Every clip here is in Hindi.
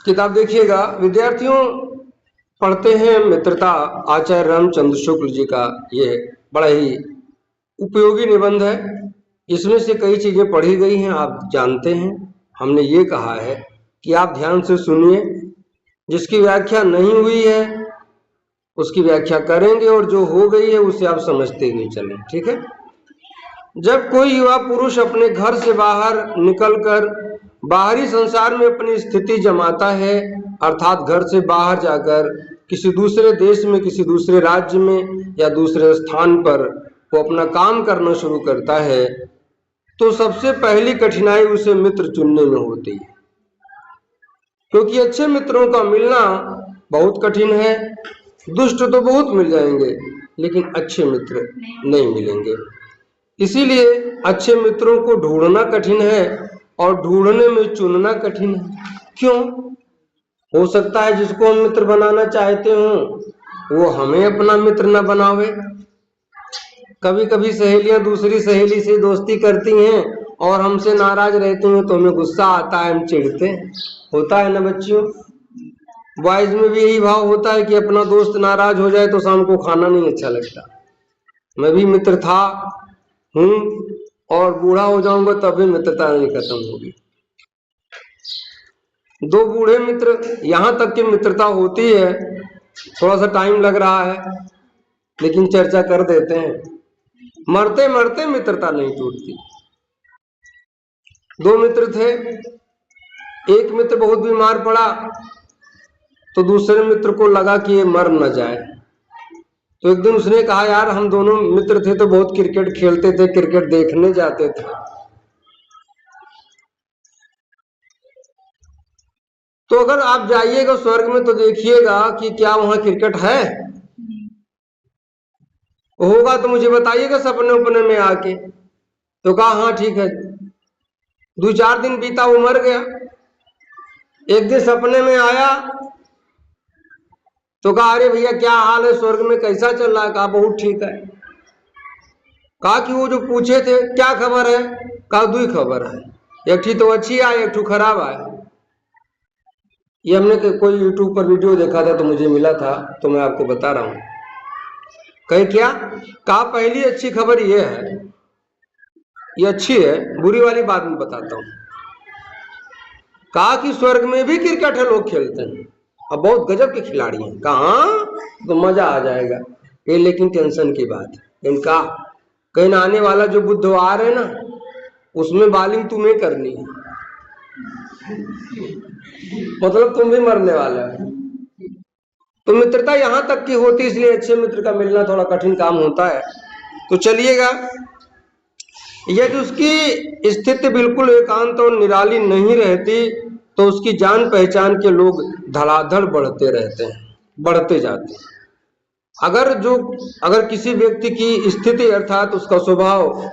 किताब देखिएगा विद्यार्थियों, पढ़ते हैं मित्रता आचार्य रामचंद्र शुक्ल जी का। ये बड़ा ही उपयोगी निबंध है। इसमें से कई चीजें पढ़ी गई हैं, आप जानते हैं। हमने ये कहा है कि आप ध्यान से सुनिए, जिसकी व्याख्या नहीं हुई है उसकी व्याख्या करेंगे और जो हो गई है उसे आप समझते हुए चलें, ठीक है। जब कोई युवा पुरुष अपने घर से बाहर निकलकर बाहरी संसार में अपनी स्थिति जमाता है, अर्थात घर से बाहर जाकर किसी दूसरे देश में, किसी दूसरे राज्य में या दूसरे स्थान पर वो अपना काम करना शुरू करता है, तो सबसे पहली कठिनाई उसे मित्र चुनने में होती है। क्योंकि अच्छे मित्रों का मिलना बहुत कठिन है। दुष्ट तो बहुत मिल जाएंगे लेकिन अच्छे मित्र नहीं मिलेंगे। इसीलिए अच्छे मित्रों को ढूंढना कठिन है और ढूंढने में चुनना कठिन है। क्यों? हो सकता है जिसको हम मित्र बनाना चाहते हो वो हमें अपना मित्र न बनावे। कभी कभी सहेलियां दूसरी सहेली से दोस्ती करती हैं और हमसे नाराज रहती हैं तो हमें गुस्सा आता है, हम चिढ़ते हैं। होता है ना बच्चियों? बॉयज में भी यही भाव होता है कि अपना दोस्त नाराज हो जाए तो शाम को खाना नहीं अच्छा लगता। मैं भी मित्र था हूं और बूढ़ा हो जाऊंगा तब भी मित्रता नहीं खत्म होगी। दो बूढ़े मित्र, यहां तक की मित्रता होती है, थोड़ा सा टाइम लग रहा है लेकिन चर्चा कर देते हैं, मरते मरते मित्रता नहीं टूटती। दो मित्र थे, एक मित्र बहुत बीमार पड़ा तो दूसरे मित्र को लगा कि ये मर न जाए, तो एक दिन उसने कहा यार हम दोनों मित्र थे तो बहुत क्रिकेट खेलते थे, क्रिकेट देखने जाते थे, तो अगर आप जाइएगा स्वर्ग में तो देखिएगा कि क्या वहां क्रिकेट है, होगा तो मुझे बताइएगा सपने उपने में आके। तो कहा हाँ ठीक है। 2-4 दिन बीता, वो मर गया। एक दिन सपने में आया तो कहा अरे भैया क्या हाल है, स्वर्ग में कैसा चल रहा है? कहा बहुत ठीक है। कहा कि वो जो पूछे थे क्या खबर है? कहा 2 खबर है, एक ठीक तो अच्छी आए, एक ठीक खराब आए। ये हमने कोई यूट्यूब पर वीडियो देखा था तो मुझे मिला था तो मैं आपको बता रहा हूं। कहे क्या? कहा पहली अच्छी खबर ये है, ये अच्छी है, बुरी वाली बाद में बताता हूं। कहा कि स्वर्ग में भी क्रिकेट है, लोग खेलते हैं, अब बहुत गजब के खिलाड़ी हैं। कहा तो मजा आ जाएगा ये, लेकिन टेंशन की बात है इनका, कहीं आने वाला जो बुधवार है ना उसमें बॉलिंग तुम्हें करनी है, मतलब तुम भी मरने वाला है। तो मित्रता यहां तक की होती, इसलिए अच्छे मित्र का मिलना थोड़ा कठिन काम होता है। तो चलिएगा, यदि उसकी स्थिति बिल्कुल एकांत और निराली नहीं रहती तो उसकी जान पहचान के लोग धड़ाधड़ बढ़ते रहते हैं, बढ़ते जाते हैं। अगर किसी व्यक्ति की स्थिति अर्थात उसका स्वभाव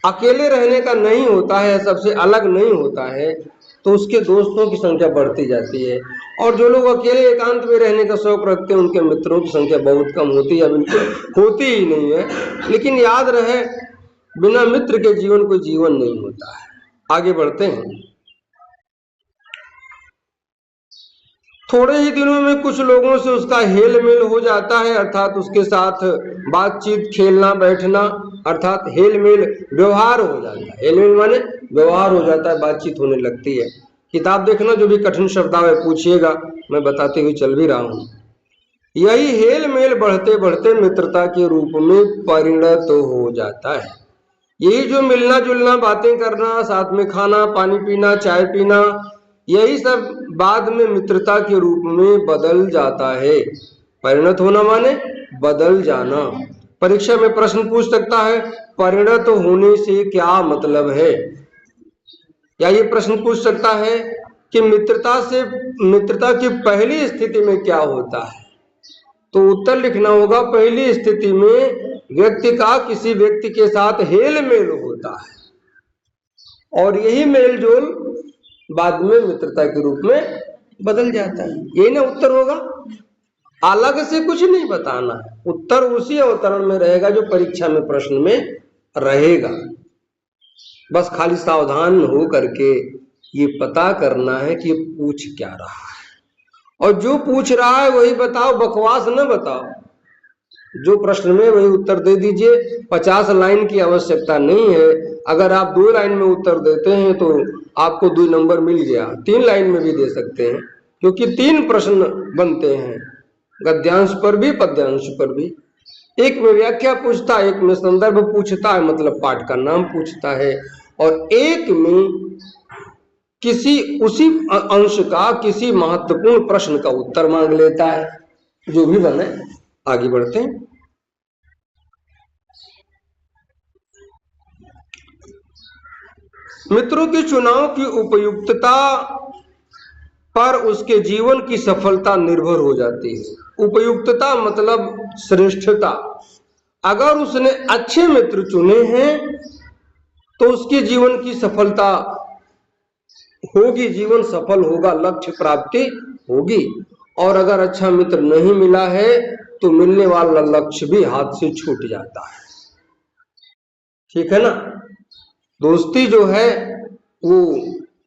अकेले रहने का नहीं होता है, सबसे अलग नहीं होता है, तो उसके दोस्तों की संख्या बढ़ती जाती है। और जो लोग अकेले एकांत में रहने का शौक रखते हैं उनके मित्रों की संख्या बहुत कम होती है, बिल्कुल होती ही नहीं है। लेकिन याद रहे, बिना मित्र के जीवन कोई जीवन नहीं होता है। आगे बढ़ते हैं। थोड़े ही दिनों में कुछ लोगों से उसका हेल मेल हो जाता है, अर्थात उसके साथ बातचीत, खेलना बैठना, अर्थात हेल मेल, व्यवहार हो जाता है। हेल मेल माने व्यवहार हो जाता है, बातचीत होने लगती है। किताब देखना, जो भी कठिन शब्दावली पूछिएगा मैं बताते हुए चल भी रहा हूं। यही हेल मेल बढ़ते बढ़ते मित्रता के रूप में परिणत हो जाता है। यही जो मिलना जुलना, बातें करना, साथ में खाना पानी पीना, चाय पीना, यही सब बाद में मित्रता के रूप में बदल जाता है। परिणत होना माने बदल जाना। परीक्षा में प्रश्न पूछ सकता है, परिणत होने से क्या मतलब है? या ये प्रश्न पूछ सकता है कि मित्रता की पहली स्थिति में क्या होता है? तो उत्तर लिखना होगा, पहली स्थिति में व्यक्ति का किसी व्यक्ति के साथ हेल मेल होता है और यही मेल जोल बाद में मित्रता के रूप में बदल जाता है। यही ना उत्तर होगा, अलग से कुछ नहीं बताना है। उत्तर उसी अवतरण में रहेगा जो परीक्षा में प्रश्न में रहेगा। बस खाली सावधान हो करके ये पता करना है कि पूछ क्या रहा है, और जो पूछ रहा है वही बताओ, बकवास न बताओ। जो प्रश्न में वही उत्तर दे दीजिए। 50 लाइन की आवश्यकता नहीं है। अगर आप 2 लाइन में उत्तर देते हैं तो आपको 2 नंबर मिल गया। 3 लाइन में भी दे सकते हैं, क्योंकि 3 प्रश्न बनते हैं, गद्यांश पर भी पद्यांश पर भी। एक में व्याख्या पूछता है, एक में संदर्भ पूछता है, मतलब पाठ का नाम पूछता है, और एक में किसी उसी अंश का किसी महत्वपूर्ण प्रश्न का उत्तर मांग लेता है। जो भी बने, आगे बढ़ते हैं। मित्रों के चुनाव की उपयुक्तता पर उसके जीवन की सफलता निर्भर हो जाती है। उपयुक्तता मतलब श्रेष्ठता। अगर उसने अच्छे मित्र चुने हैं तो उसके जीवन की सफलता होगी, जीवन सफल होगा, लक्ष्य प्राप्ति होगी। और अगर अच्छा मित्र नहीं मिला है तो मिलने वाला लक्ष्य भी हाथ से छूट जाता है। ठीक है ना। दोस्ती जो है वो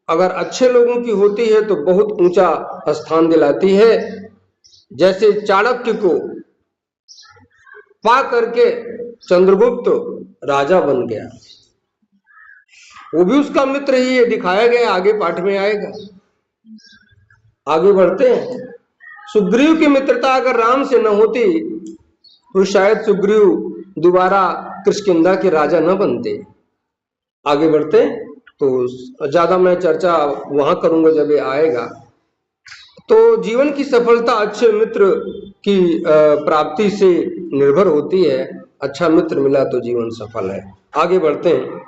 अगर अच्छे लोगों की होती है तो बहुत ऊंचा स्थान दिलाती है। जैसे चाणक्य को पा करके चंद्रगुप्त राजा बन गया, वो भी उसका मित्र ही है, दिखाया गया, आगे पाठ में आएगा। आगे बढ़ते हैं। सुग्रीव की मित्रता अगर राम से न होती तो शायद सुग्रीव दोबारा किष्किंधा के राजा न बनते। आगे बढ़ते तो ज्यादा मैं चर्चा वहां करूंगा जब ये आएगा। तो जीवन की सफलता अच्छे मित्र की प्राप्ति से निर्भर होती है। अच्छा मित्र मिला तो जीवन सफल है। आगे बढ़ते हैं।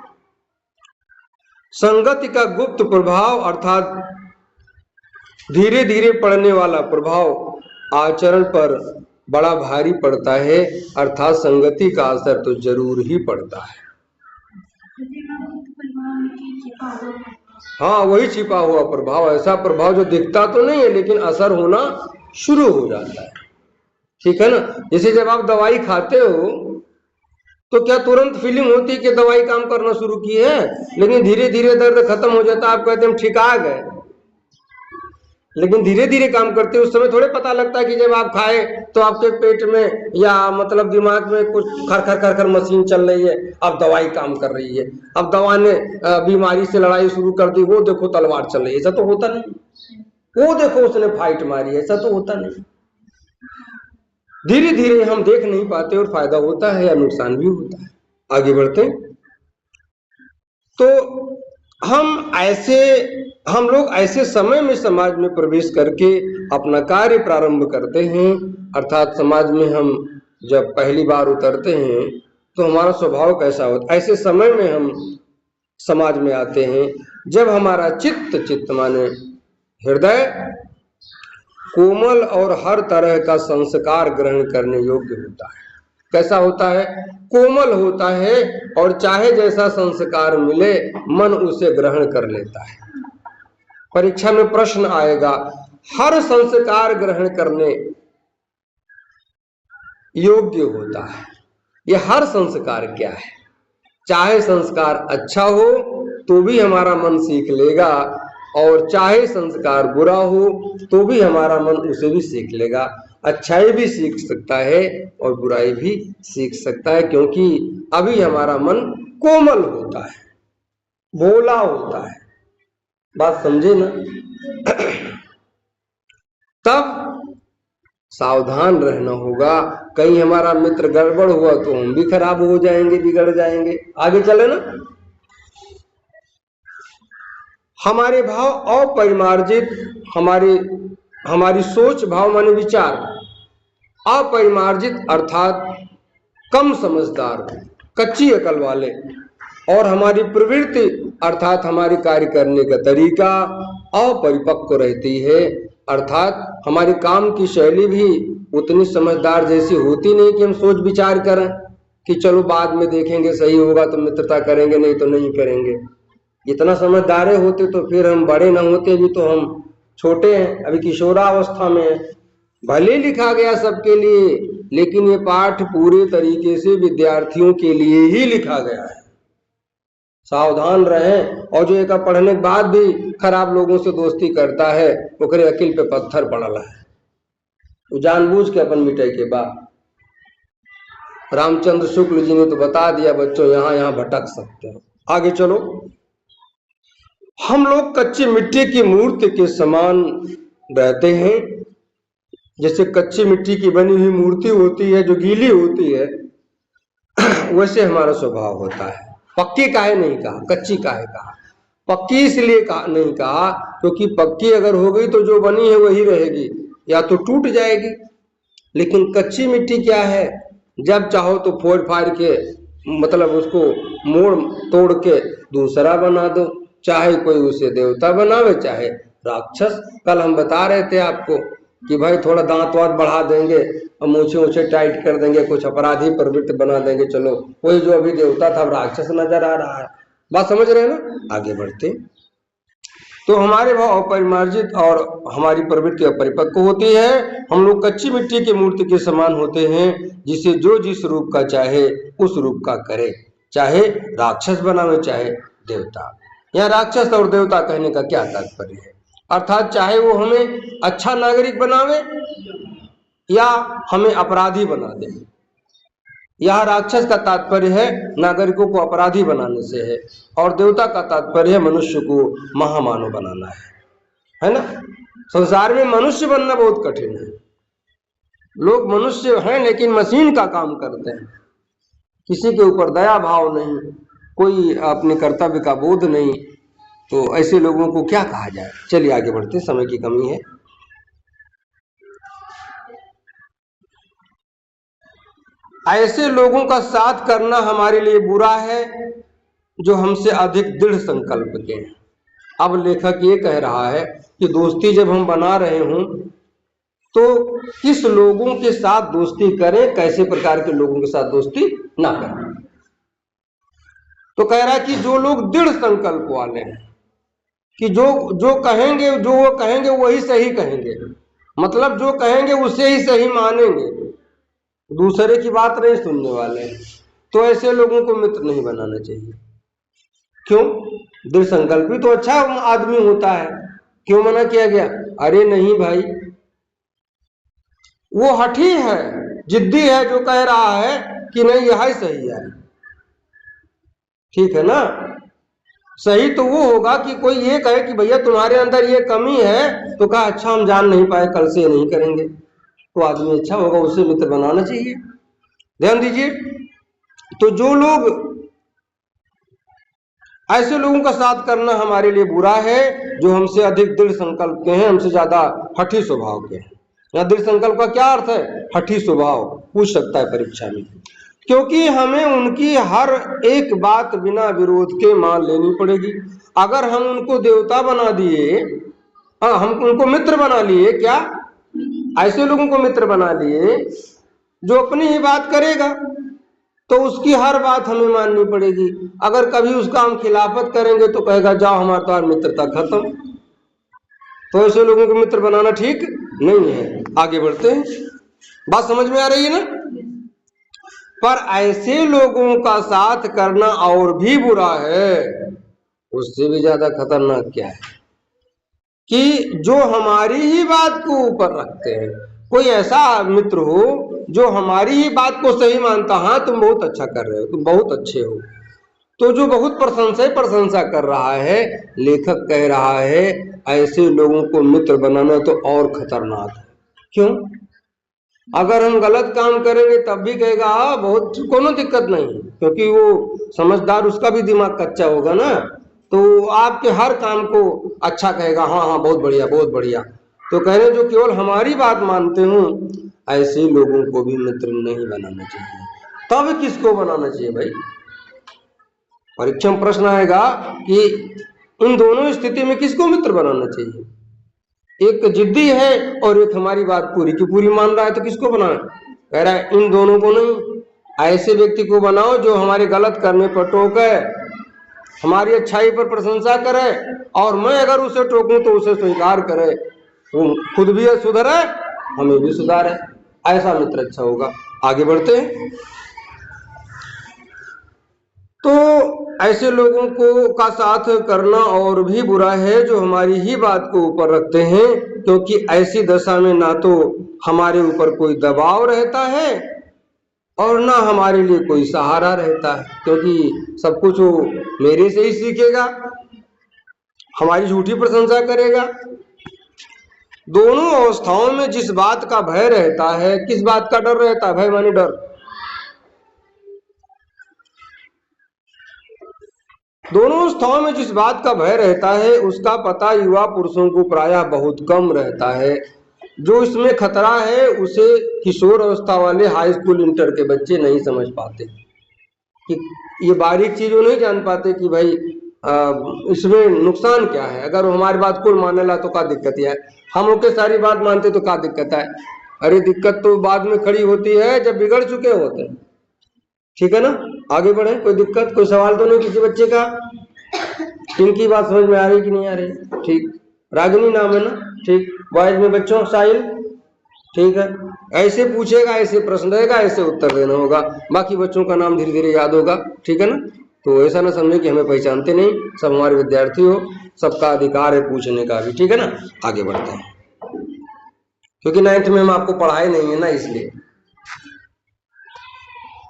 संगति का गुप्त प्रभाव अर्थात धीरे धीरे पड़ने वाला प्रभाव आचरण पर बड़ा भारी पड़ता है, अर्थात संगति का असर तो जरूर ही पड़ता है। हाँ, वही छिपा हुआ प्रभाव, ऐसा प्रभाव जो दिखता तो नहीं है लेकिन असर होना शुरू हो जाता है। ठीक है ना। जैसे जब आप दवाई खाते हो तो क्या तुरंत फीलिंग होती है कि दवाई काम करना शुरू की है, लेकिन धीरे धीरे दर्द खत्म हो जाता है, आप कहते हैं हम ठीक आ गए। लेकिन धीरे धीरे काम करते उस समय थोड़े पता लगता है कि जब आप खाए तो आपके पेट में या मतलब दिमाग में कुछ खर खर खर मशीन चल रही है, अब दवाई काम कर रही है, अब दवा ने बीमारी से लड़ाई शुरू कर दी, वो देखो तलवार चल रही है। ऐसा तो होता नहीं। वो देखो उसने फाइट मारी, ऐसा तो होता नहीं। धीरे धीरे हम देख नहीं पाते और फायदा होता है या नुकसान भी होता है। आगे बढ़ते। तो हम लोग ऐसे समय में समाज में प्रवेश करके अपना कार्य प्रारंभ करते हैं, अर्थात समाज में हम जब पहली बार उतरते हैं तो हमारा स्वभाव कैसा होता है। ऐसे समय में हम समाज में आते हैं जब हमारा चित्त माने हृदय कोमल और हर तरह का संस्कार ग्रहण करने योग्य होता है। कैसा होता है? कोमल होता है, और चाहे जैसा संस्कार मिले मन उसे ग्रहण कर लेता है। परीक्षा में प्रश्न आएगा, हर संस्कार ग्रहण करने योग्य होता है। यह हर संस्कार क्या है? चाहे संस्कार अच्छा हो तो भी हमारा मन सीख लेगा, और चाहे संस्कार बुरा हो तो भी हमारा मन उसे भी सीख लेगा। अच्छाई भी सीख सकता है और बुराई भी सीख सकता है, क्योंकि अभी हमारा मन कोमल होता है, भोला होता है। बात समझे ना। तब सावधान रहना होगा, कहीं हमारा मित्र गड़बड़ हुआ तो हम भी खराब हो जाएंगे, बिगड़ जाएंगे। आगे चले ना। हमारे भाव अपरिमार्जित, हमारी सोच, भाव माने विचार अपरिमार्जित अर्थात कम समझदार, कच्ची अकल वाले, और हमारी प्रवृत्ति अर्थात हमारी कार्य करने का तरीका अपरिपक्व रहती है, अर्थात हमारी काम की शैली भी उतनी समझदार जैसी होती नहीं कि हम सोच विचार करें कि चलो बाद में देखेंगे, सही होगा तो मित्रता करेंगे, नहीं तो नहीं करेंगे। इतना समझदार होते तो फिर हम बड़े न होते, भी तो हम छोटे हैं, अभी किशोरावस्था में है। भले लिखा गया सबके लिए, लेकिन ये पाठ पूरे तरीके से विद्यार्थियों के लिए ही लिखा गया है। सावधान रहें। और जो एक पढ़ने के बाद भी खराब लोगों से दोस्ती करता है ओकरे अकिल पे पत्थर पड़ल है, वो जानबूझ के अपन मिटाई के बाद। रामचंद्र शुक्ल जी ने तो बता दिया बच्चों, यहाँ यहाँ भटक सकते हो। आगे चलो। हम लोग कच्ची मिट्टी की मूर्ति के समान रहते हैं। जैसे कच्ची मिट्टी की बनी हुई मूर्ति होती है जो गीली होती है, वैसे हमारा स्वभाव होता है। पक्की काहे नहीं कहा, कच्ची काहे कहा? पक्की इसलिए नहीं कहा क्योंकि पक्की अगर हो गई तो जो बनी है वही रहेगी, या तो टूट जाएगी। लेकिन कच्ची मिट्टी क्या है, जब चाहो तो फोड़ फाड़ के, मतलब उसको मोड़ तोड़ के दूसरा बना दो। चाहे कोई उसे देवता बनावे चाहे राक्षस। कल हम बता रहे थे आपको कि भाई थोड़ा दांत वात बढ़ा देंगे और मूछे ऊँचे टाइट कर देंगे, कुछ अपराधी प्रवृत्ति बना देंगे, चलो कोई जो अभी देवता था राक्षस नजर आ रहा है। बात समझ रहे हैं ना? आगे बढ़ते। तो हमारे भाव अपरिमार्जित और हमारी प्रवृत्ति अपरिपक्व होती है। हम लोग कच्ची मिट्टी की मूर्ति के समान होते हैं, जिसे जो जिस रूप का चाहे उस रूप का करे, चाहे राक्षस बनावे चाहे देवता। या राक्षस और देवता कहने का क्या तात्पर्य है? अर्थात चाहे वो हमें अच्छा नागरिक बनावे या हमें अपराधी बना दे। यह राक्षस का तात्पर्य है नागरिकों को अपराधी बनाने से है, और देवता का तात्पर्य है मनुष्य को महामानव बनाना है ना? संसार में मनुष्य बनना बहुत कठिन है। लोग मनुष्य हैं लेकिन मशीन का काम करते हैं, किसी के ऊपर दया भाव नहीं, कोई अपने कर्तव्य का बोध नहीं। तो ऐसे लोगों को क्या कहा जाए? चलिए आगे बढ़ते, समय की कमी है। ऐसे लोगों का साथ करना हमारे लिए बुरा है जो हमसे अधिक दृढ़ संकल्प के हैं। अब लेखक ये कह रहा है कि दोस्ती जब हम बना रहे हों तो किस लोगों के साथ दोस्ती करें, कैसे प्रकार के लोगों के साथ दोस्ती ना करें। तो कह रहा है कि जो लोग दृढ़ संकल्प वाले हैं, कि जो कहेंगे, जो वो कहेंगे वही सही कहेंगे, मतलब जो कहेंगे उसे ही सही मानेंगे, दूसरे की बात नहीं सुनने वाले, तो ऐसे लोगों को मित्र नहीं बनाना चाहिए। क्यों? दृढ़ संकल्पी तो अच्छा आदमी होता है, क्यों मना किया गया? अरे नहीं भाई, वो हठी है, जिद्दी है, जो कह रहा है कि नहीं यह सही है। ठीक है ना? सही तो वो होगा कि कोई ये कहे कि भैया तुम्हारे अंदर ये कमी है, तो कहा अच्छा हम जान नहीं पाए, कल से नहीं करेंगे, तो आदमी अच्छा होगा, उसे मित्र बनाना चाहिए। ध्यान दीजिए। तो जो लोग, ऐसे लोगों का साथ करना हमारे लिए बुरा है जो हमसे अधिक दृढ़ संकल्प के हैं, हमसे ज्यादा हठी स्वभाव के हैं। या दृढ़ संकल्प का क्या अर्थ है? हठी स्वभाव। पूछ सकता है परीक्षा में, क्योंकि हमें उनकी हर एक बात बिना विरोध के मान लेनी पड़ेगी। अगर हम उनको देवता बना दिए, हाँ हम उनको मित्र बना लिए, क्या ऐसे लोगों को मित्र बना लिए जो अपनी ही बात करेगा तो उसकी हर बात हमें माननी पड़ेगी। अगर कभी उसका हम खिलाफत करेंगे तो कहेगा जाओ हमारा तो मित्रता खत्म। तो ऐसे लोगों को मित्र बनाना ठीक नहीं है। आगे बढ़ते हैं। बात समझ में आ रही है ना? पर ऐसे लोगों का साथ करना और भी बुरा है, उससे भी ज्यादा खतरनाक क्या है कि जो हमारी ही बात को ऊपर रखते हैं। कोई ऐसा मित्र हो जो हमारी ही बात को सही मानता, हाँ तुम बहुत अच्छा कर रहे हो, तुम बहुत अच्छे हो, तो जो बहुत प्रशंसा कर रहा है, लेखक कह रहा है ऐसे लोगों को मित्र बनाना तो और खतरनाक है। क्यों? अगर हम गलत काम करेंगे तब भी कहेगा हाँ बहुत, कोनो दिक्कत नहीं, क्योंकि वो समझदार, उसका भी दिमाग कच्चा होगा ना, तो आपके हर काम को अच्छा कहेगा, हाँ हाँ बहुत बढ़िया बहुत बढ़िया। तो कह रहे जो केवल हमारी बात मानते हूँ, ऐसे लोगों को भी मित्र नहीं बनाना चाहिए। तब किसको बनाना चाहिए भाई? परीक्षा में प्रश्न आएगा कि इन दोनों स्थिति में किसको मित्र बनाना चाहिए? एक जिद्दी है और एक हमारी बात पूरी की पूरी मान रहा है, तो किसको बनाना? कह रहा है इन दोनों को नहीं, ऐसे व्यक्ति को बनाओ जो हमारे गलत करने पर टोके, हमारी अच्छाई पर प्रशंसा करे, और मैं अगर उसे टोकूं तो उसे स्वीकार करे, वो खुद भी सुधरे हमें भी सुधारे। ऐसा मित्र अच्छा होगा। आगे बढ़ते हैं। तो ऐसे लोगों को का साथ करना और भी बुरा है जो हमारी ही बात को ऊपर रखते हैं, क्योंकि ऐसी दशा में ना तो हमारे ऊपर कोई दबाव रहता है और ना हमारे लिए कोई सहारा रहता है, क्योंकि सब कुछ वो मेरे से ही सीखेगा, हमारी झूठी प्रशंसा करेगा। दोनों अवस्थाओं में जिस बात का भय रहता है, किस बात का डर रहता है? भय माने डर। दोनों अवस्थाओं में जिस बात का भय रहता है उसका पता युवा पुरुषों को प्रायः बहुत कम रहता है। जो इसमें खतरा है उसे किशोर अवस्था वाले हाई स्कूल इंटर के बच्चे नहीं समझ पाते, कि ये बारीक चीज वो नहीं जान पाते कि भाई इसमें नुकसान क्या है। अगर वो हमारी बात को मानेला तो क्या दिक्कत है, हम ओके सारी बात मानते तो क्या दिक्कत है? अरे दिक्कत तो बाद में खड़ी होती है जब बिगड़ चुके होते हैं। ठीक है ना, आगे बढ़े। कोई दिक्कत, कोई सवाल तो नहीं किसी बच्चे का? इनकी बात समझ में आ रही कि नहीं आ रही? ठीक, रागिनी नाम है ना? ठीक, बॉयज में बच्चों साहिल, ठीक है। ऐसे पूछेगा, ऐसे प्रश्न रहेगा, ऐसे उत्तर देना होगा, बाकी बच्चों का नाम धीरे धीरे याद होगा। ठीक है ना? तो ऐसा ना समझे कि हमें पहचानते नहीं, सब हमारे विद्यार्थी हो, सबका अधिकार है पूछने का भी। ठीक है ना, आगे बढ़ते हैं, क्योंकि 9th में हम आपको पढ़ाए नहीं है ना, इसलिए।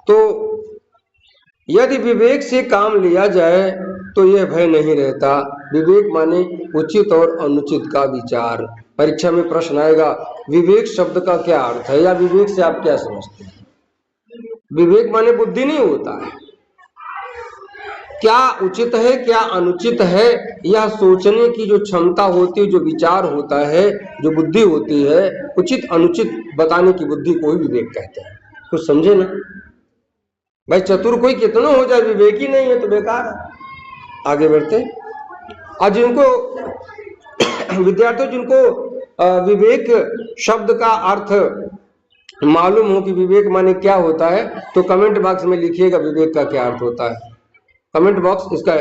तो यदि विवेक से काम लिया जाए तो यह भय नहीं रहता। विवेक माने उचित और अनुचित का विचार। परीक्षा में प्रश्न आएगा, विवेक शब्द का क्या अर्थ है, या विवेक से आप क्या समझते हैं? विवेक माने बुद्धि नहीं होता है। क्या उचित है क्या अनुचित है, यह सोचने की जो क्षमता होती है, जो विचार होता है, जो बुद्धि होती है, उचित अनुचित बताने की बुद्धि को ही विवेक कहते हैं। कुछ समझे ना भाई? चतुर कोई कितना हो जाए, विवेक ही नहीं है तो बेकार है। आगे बढ़ते। और जिनको विद्यार्थियों जिनको विवेक शब्द का अर्थ मालूम हो कि विवेक माने क्या होता है, तो कमेंट बॉक्स में लिखिएगा विवेक का क्या अर्थ होता है। कमेंट बॉक्स, इसका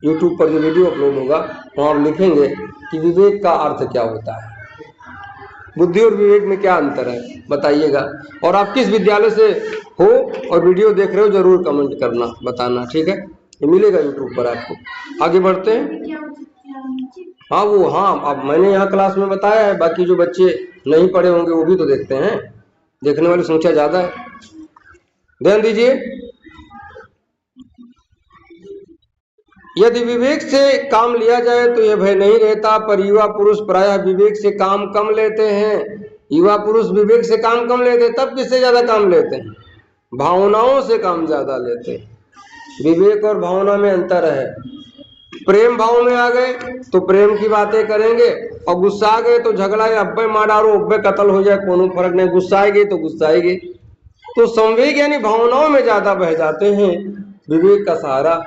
यूट्यूब पर जो वीडियो अपलोड होगा वहां आप लिखेंगे कि विवेक का अर्थ क्या होता है, बुद्धि और विवेक में क्या अंतर है, बताइएगा। और आप किस विद्यालय से हो और वीडियो देख रहे हो, जरूर कमेंट करना, बताना। ठीक है, ये मिलेगा यूट्यूब पर आपको। आगे बढ़ते हैं। हाँ वो, हाँ अब मैंने यहाँ क्लास में बताया है, बाकी जो बच्चे नहीं पढ़े होंगे वो भी तो देखते हैं, देखने वाली संख्या ज्यादा है, ध्यान दीजिए। यदि विवेक से काम लिया जाए तो यह भय नहीं रहता, पर युवा पुरुष प्रायः विवेक से काम कम लेते हैं। युवा पुरुष विवेक से काम कम लेते हैं, तब किससे ज्यादा काम लेते हैं? भावनाओं से काम ज्यादा लेते हैं। विवेक और भावना में अंतर है। प्रेम भाव में आ गए तो प्रेम की बातें करेंगे, और गुस्सा आ गए तो झगड़ा या अब्बे मार डालो, अब्बे कत्ल हो जाए, कोनो फर्क नहीं, गुस्सा आएगी तो गुस्सा आएगी। तो संवेग यानी भावनाओं में ज्यादा बह जाते हैं, विवेक का सहारा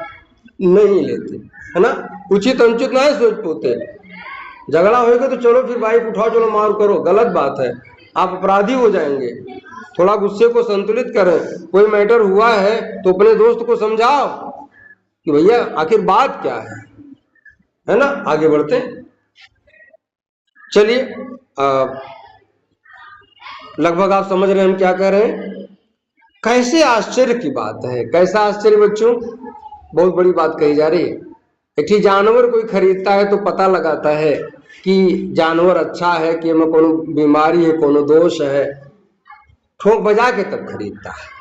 नहीं लेते, है ना? उचित अनुचित ना सोच पाते। झगड़ा होगा तो चलो फिर बाइक उठाओ, चलो मार करो, गलत बात है, आप अपराधी हो जाएंगे। थोड़ा गुस्से को संतुलित करें। कोई मैटर हुआ है तो अपने दोस्त को समझाओ कि भैया आखिर बात क्या है ना? आगे बढ़ते चलिए। लगभग आप समझ रहे हैं हम क्या कह रहे हैं। कैसे आश्चर्य की बात है, कैसा आश्चर्य बच्चों, बहुत बड़ी बात कही जा रही है। एक ही जानवर कोई खरीदता है तो पता लगाता है कि जानवर अच्छा है, कि में कोनो बीमारी है, कोनो दोष है, ठोक बजा के तब खरीदता है।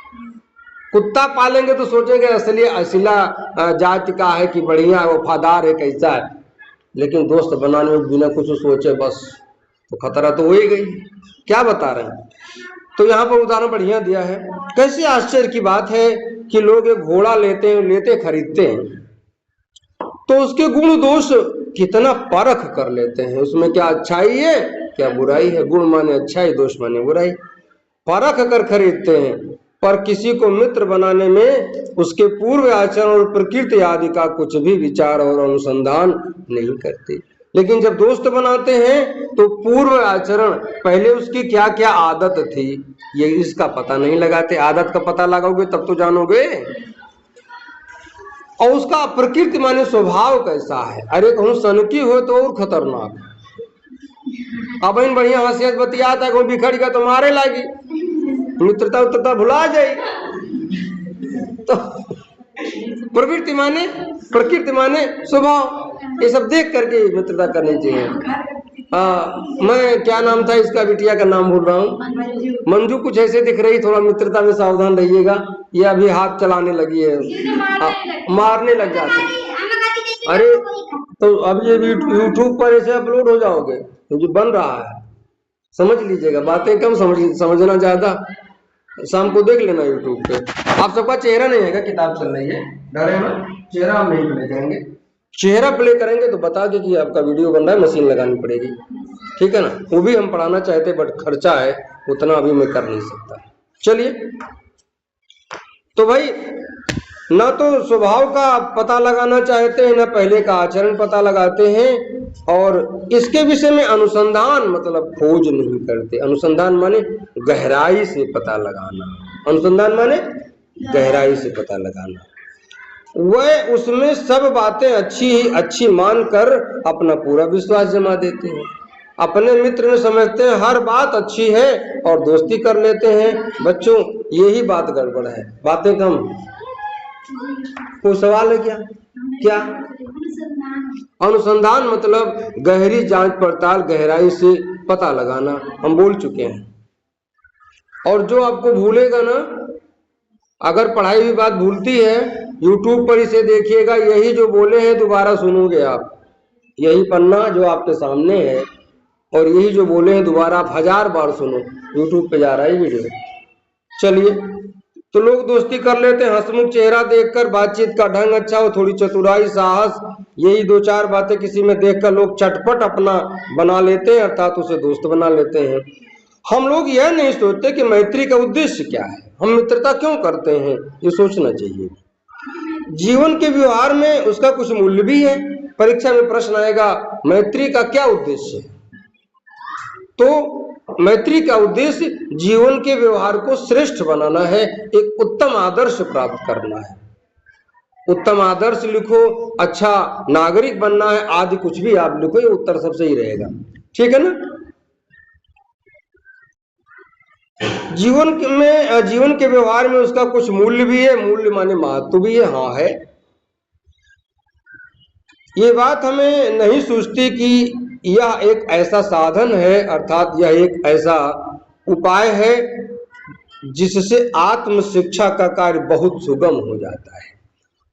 कुत्ता पालेंगे तो सोचेंगे असली असीला जाति का है, कि बढ़िया वफादार है, कैसा है, लेकिन दोस्त बनाने में बिना कुछ सोचे बस, तो खतरा तो हो ही गई। क्या बता रहे हैं? तो यहाँ पर उदाहरण बढ़िया दिया है। कैसे आश्चर्य की बात है कि लोग एक घोड़ा लेते खरीदते हैं तो उसके गुण दोष कितना परख कर लेते हैं, उसमें क्या अच्छाई है क्या बुराई है, गुण माने अच्छाई, दोष माने बुराई, परख कर खरीदते हैं। पर किसी को मित्र बनाने में उसके पूर्व आचरण और प्रकृति आदि का कुछ भी विचार और अनुसंधान नहीं करते। लेकिन जब दोस्त बनाते हैं तो पूर्व आचरण, पहले उसकी क्या क्या आदत थी, ये इसका पता नहीं लगाते। आदत का पता लगाओगे तब तो जानोगे। और उसका प्रकृति माने स्वभाव कैसा है। अरे कहूँ सनकी हो तो और खतरनाक, अब इन बढ़िया हंसियत बतियाता है, कहूँ बिखड़ गया तो मारे लागी, मित्रता उत्रता भुला जाए। तो प्रवृत्ति माने प्रकृति माने स्वभाव, ये सब देख करके मित्रता करनी चाहिए। मैं क्या नाम था इसका, बिटिया का नाम भूल रहा हूँ, मंजू कुछ ऐसे दिख रही, थोड़ा मित्रता में सावधान रहिएगा, ये अभी हाथ चलाने लगी है, मारने लग जाते। अरे तो अब ये यूट्यूब पर ऐसे अपलोड हो जाओगे, जो बन रहा है समझ लीजिएगा, बातें कम समझना ज्यादा। शाम को देख लेना यूट्यूब पे। आप सबका चेहरा नहीं है, किताब चल रही है, डरे ना, चेहरा हम नहीं प्ले करेंगे, चेहरा प्ले करेंगे तो बता दे कि आपका वीडियो बन रहा है, मशीन लगानी पड़ेगी, ठीक है ना। वो भी हम पढ़ाना चाहते बट खर्चा है, उतना अभी मैं कर नहीं सकता। चलिए, तो भाई ना तो स्वभाव का पता लगाना चाहते हैं, ना पहले का आचरण पता लगाते हैं, और इसके विषय में अनुसंधान मतलब खोज नहीं करते। अनुसंधान माने गहराई से पता लगाना, अनुसंधान माने गहराई से पता लगाना। वह उसमें सब बातें अच्छी मानकर अपना पूरा विश्वास जमा देते हैं, अपने मित्र में समझते हैं हर बात अच्छी है और दोस्ती कर लेते हैं। बच्चों यही बात गड़बड़ है, बातें कम। कोई सवाल है क्या? क्या अनुसंधान मतलब गहरी जांच पड़ताल, गहराई से पता लगाना, हम बोल चुके हैं। और जो आपको भूलेगा ना, अगर पढ़ाई हुई बात भूलती है, यूट्यूब पर इसे देखिएगा, यही जो बोले हैं दोबारा सुनोगे आप, यही पन्ना जो आपके सामने है और यही जो बोले हैं दोबारा आप 1000 बार सुनो, यूट्यूब पे जा रहा है वीडियो। चलिए, तो लोग दोस्ती कर लेते हैं हंसमुख चेहरा देखकर, बातचीत का ढंग अच्छा हो, थोड़ी चतुराई, साहस, यही 2-4 बातें किसी में देखकर लोग चटपट अपना बना लेते हैं, अर्थात उसे दोस्त बना लेते हैं। हम लोग यह नहीं सोचते कि मैत्री का उद्देश्य क्या है, हम मित्रता क्यों करते हैं, ये सोचना चाहिए। जीवन के व्यवहार में उसका कुछ मूल्य भी है। परीक्षा में प्रश्न आएगा मैत्री का क्या उद्देश्य है, तो मैत्री का उद्देश्य जीवन के व्यवहार को श्रेष्ठ बनाना है, एक उत्तम आदर्श प्राप्त करना है। उत्तम आदर्श लिखो, अच्छा नागरिक बनना है, आदि कुछ भी आप लिखो, ये उत्तर सबसे ही रहेगा, ठीक है ना। जीवन के व्यवहार में उसका कुछ मूल्य भी है, मूल्य माने महत्व भी है, हाँ है। ये बात हमें नहीं सूझती कि यह एक ऐसा साधन है, अर्थात यह एक ऐसा उपाय है जिससे आत्म शिक्षा का कार्य बहुत सुगम हो जाता है।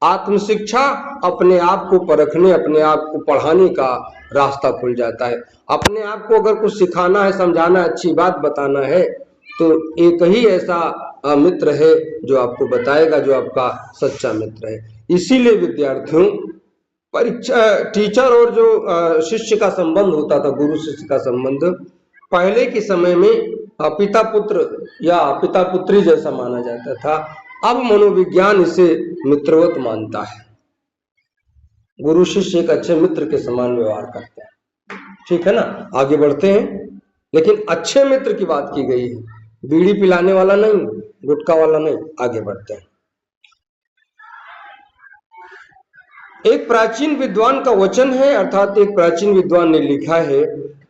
आत्म शिक्षा अपने आप को परखने, अपने आप को पढ़ाने का रास्ता खुल जाता है। अपने आप को अगर कुछ सिखाना है, समझाना, अच्छी बात बताना है, तो एक ही ऐसा मित्र है जो आपको बताएगा, जो आपका सच्चा मित्र है। इसीलिए विद्यार्थियों, परीक्षा टीचर और जो शिष्य का संबंध होता था, गुरु शिष्य का संबंध, पहले के समय में पिता पुत्र या पिता पुत्री जैसा माना जाता था। अब मनोविज्ञान इसे मित्रवत मानता है। गुरु शिष्य एक अच्छे मित्र के समान व्यवहार करते हैं, ठीक है ना। आगे बढ़ते हैं, लेकिन अच्छे मित्र की बात की गई है, बीड़ी पिलाने वाला नहीं, गुटखा वाला नहीं। आगे बढ़ते हैं। एक प्राचीन विद्वान का वचन है, अर्थात एक प्राचीन विद्वान ने लिखा है,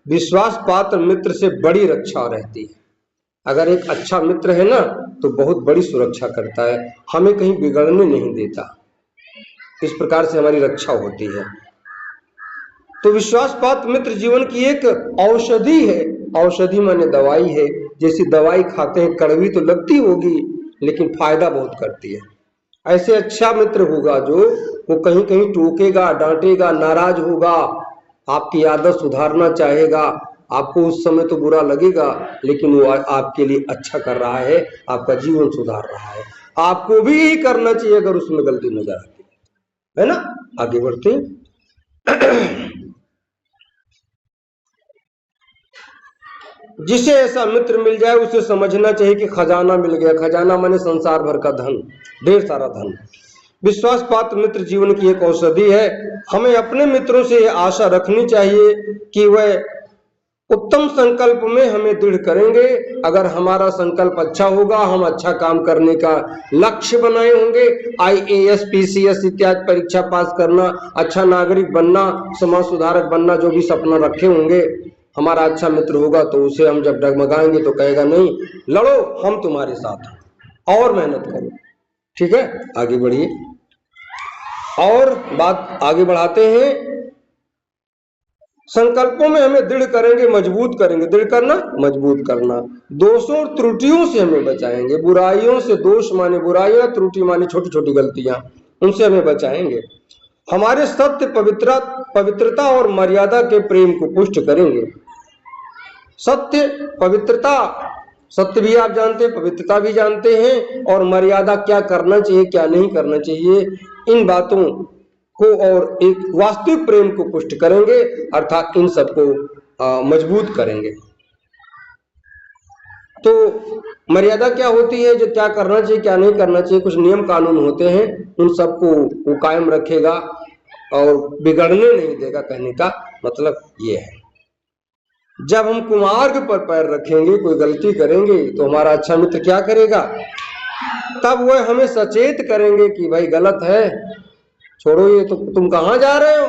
विश्वास पात्र मित्र से बड़ी रक्षा रहती है। अगर एक अच्छा मित्र है ना, तो बहुत बड़ी सुरक्षा करता है, हमें कहीं बिगड़ने नहीं देता, इस प्रकार से हमारी रक्षा होती है। तो विश्वास पात्र मित्र जीवन की एक औषधि है। औषधि माने दवाई है। जैसी दवाई खाते हैं, कड़वी तो लगती होगी लेकिन फायदा बहुत करती है। ऐसे अच्छा मित्र होगा जो वो कहीं कहीं टोकेगा, डांटेगा, नाराज होगा, आपकी आदत सुधारना चाहेगा। आपको उस समय तो बुरा लगेगा, लेकिन वो आपके लिए अच्छा कर रहा है, आपका जीवन सुधार रहा है। आपको भी यही करना चाहिए अगर उसमें गलती नजर आती है ना। आगे बढ़ते हैं। जिसे ऐसा मित्र मिल जाए उसे समझना चाहिए कि खजाना मिल गया। खजाना माने संसार भर का धन, ढेर सारा धन। विश्वास पात्र मित्र जीवन की एक औषधि है। हमें अपने मित्रों से यह आशा रखनी चाहिए कि वह उत्तम संकल्प में हमें दृढ़ करेंगे। अगर हमारा संकल्प अच्छा होगा, हम अच्छा काम करने का लक्ष्य बनाए होंगे, IAS PCS इत्यादि परीक्षा पास करना, अच्छा नागरिक बनना, समाज सुधारक बनना, जो भी सपना रखे होंगे, हमारा अच्छा मित्र होगा तो उसे हम जब डगमगाएंगे तो कहेगा नहीं, लड़ो, हम तुम्हारे साथ हैं और मेहनत करो, ठीक है। आगे बढ़िए। और बात आगे बढ़ाते हैं। संकल्पों में हमें दृढ़ करेंगे, मजबूत करेंगे। दृढ़ करना, मजबूत करना। दोषों और त्रुटियों से हमें बचाएंगे। बुराइयों से, दोष माने बुराइयां, त्रुटि माने छोटी छोटी गलतियां, उनसे हमें बचाएंगे। हमारे सत्य, पवित्रता और मर्यादा के प्रेम को पुष्ट करेंगे। सत्य, पवित्रता, सत्य भी आप जानते हैं, पवित्रता भी जानते हैं, और मर्यादा, क्या करना चाहिए क्या नहीं करना चाहिए, इन बातों को और एक वास्तविक प्रेम को पुष्ट करेंगे, अर्थात इन सबको मजबूत करेंगे। तो मर्यादा क्या होती है, जो क्या करना चाहिए क्या नहीं करना चाहिए, कुछ नियम कानून होते हैं, उन सबको वो कायम रखेगा और बिगड़ने नहीं देगा। कहने का मतलब ये है। जब हम कुमार्ग पर पैर रखेंगे, कोई गलती करेंगे, तो हमारा अच्छा मित्र क्या करेगा, तब वह हमें सचेत करेंगे कि भाई गलत है, छोड़ो ये, तो तुम कहाँ जा रहे हो,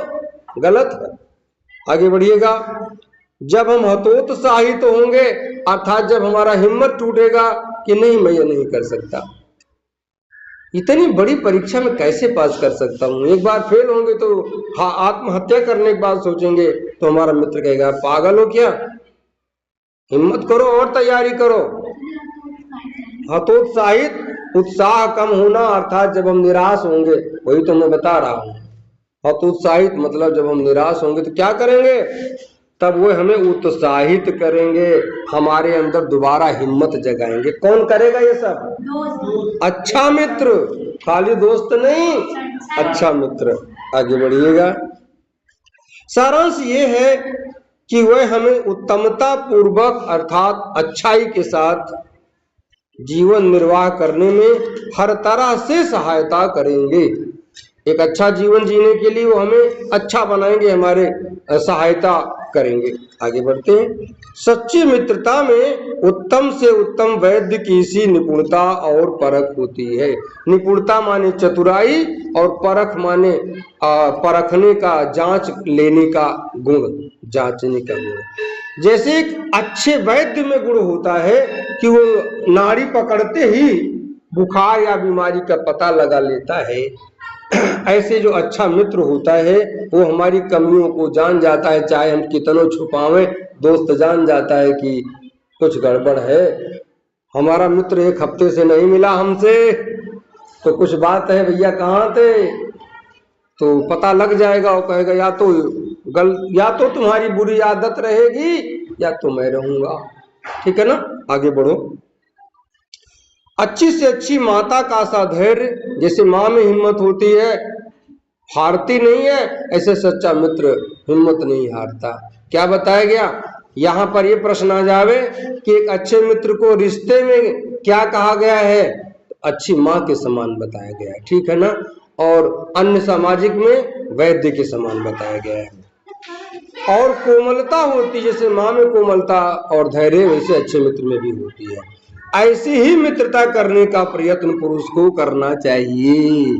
गलत है, आगे बढ़िएगा। जब हम हतोत्साहित होंगे, अर्थात जब हमारा हिम्मत टूटेगा कि नहीं, मैं ये नहीं कर सकता, इतनी बड़ी परीक्षा में कैसे पास कर सकता हूँ, एक बार फेल होंगे तो आत्महत्या करने के बाद सोचेंगे, तो हमारा मित्र कहेगा पागल हो क्या, हिम्मत करो और तैयारी करो। हतोत्साहित, उत्साह कम होना, अर्थात जब हम निराश होंगे, वही तो मैं बता रहा हूं। हतोत्साहित मतलब जब हम निराश होंगे तो क्या करेंगे, तब वो हमें उत्साहित करेंगे, हमारे अंदर दोबारा हिम्मत जगाएंगे। कौन करेगा ये सब, अच्छा मित्र, खाली दोस्त नहीं, अच्छा मित्र। आगे बढ़िएगा। सारांश ये है कि वह हमें उत्तमता पूर्वक अर्थात अच्छाई के साथ जीवन निर्वाह करने में हर तरह से सहायता करेंगे। एक अच्छा जीवन जीने के लिए वो हमें अच्छा बनाएंगे, हमारे सहायता करेंगे। आगे बढ़ते हैं। सच्ची मित्रता में उत्तम से उत्तम वैद्य की सी निपुणता और परख होती है। निपुणता माने चतुराई और परख माने परखने का, जांच लेने का गुण, जांचने का गुण। जैसे एक अच्छे वैद्य में गुण होता है कि वो नाड़ी पकड़ते ही बुखार या बीमारी का पता लगा लेता है, ऐसे जो अच्छा मित्र होता है वो हमारी कमियों को जान जाता है, चाहे हम कितनों छुपावें, दोस्त जान जाता है कि कुछ गड़बड़ है। हमारा मित्र एक हफ्ते से नहीं मिला हमसे, तो कुछ बात है भैया, कहाँ थे, तो पता लग जाएगा। वो कहेगा या तो तुम्हारी बुरी आदत रहेगी या तो मैं रहूंगा, ठीक है ना। आगे बढ़ो। अच्छी से अच्छी माता का सा धैर्य, जैसे माँ में हिम्मत होती है, हारती नहीं है, ऐसे सच्चा मित्र हिम्मत नहीं हारता। क्या बताया गया यहाँ पर, ये प्रश्न आ जावे कि एक अच्छे मित्र को रिश्ते में क्या कहा गया है, अच्छी माँ के समान बताया गया है, ठीक है ना। और अन्य सामाजिक में वैद्य के समान बताया गया है। और कोमलता होती, जैसे माँ में कोमलता और धैर्य, वैसे अच्छे मित्र में भी होती है। ऐसी ही मित्रता करने का प्रयत्न पुरुष को करना चाहिए।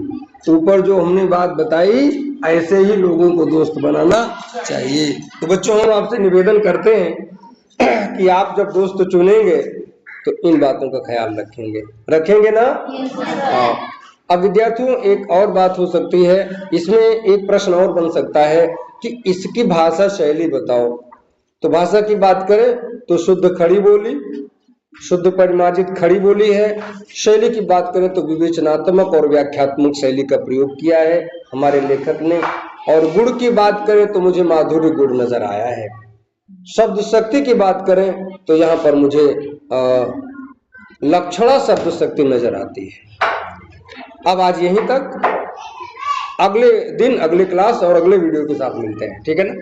ऊपर जो हमने बात बताई, ऐसे ही लोगों को दोस्त बनाना चाहिए। तो बच्चों, हम आपसे निवेदन करते हैं कि आप जब दोस्त चुनेंगे तो इन बातों का ख्याल रखेंगे ना। हाँ। अब विद्यार्थियों, एक और बात हो सकती है इसमें, एक प्रश्न और बन सकता है कि इसकी भाषा शैली बताओ। तो भाषा की बात करें तो शुद्ध खड़ी बोली, शुद्ध परिमार्जित खड़ी बोली है। शैली की बात करें तो विवेचनात्मक और व्याख्यात्मक शैली का प्रयोग किया है हमारे लेखक ने। और गुण की बात करें तो मुझे माधुर्य गुण नजर आया है। शब्द शक्ति की बात करें तो यहाँ पर मुझे लक्षणा शब्द शक्ति नजर आती है। अब आज यहीं तक, अगले दिन अगले क्लास और अगले वीडियो के साथ मिलते हैं, ठीक है ना।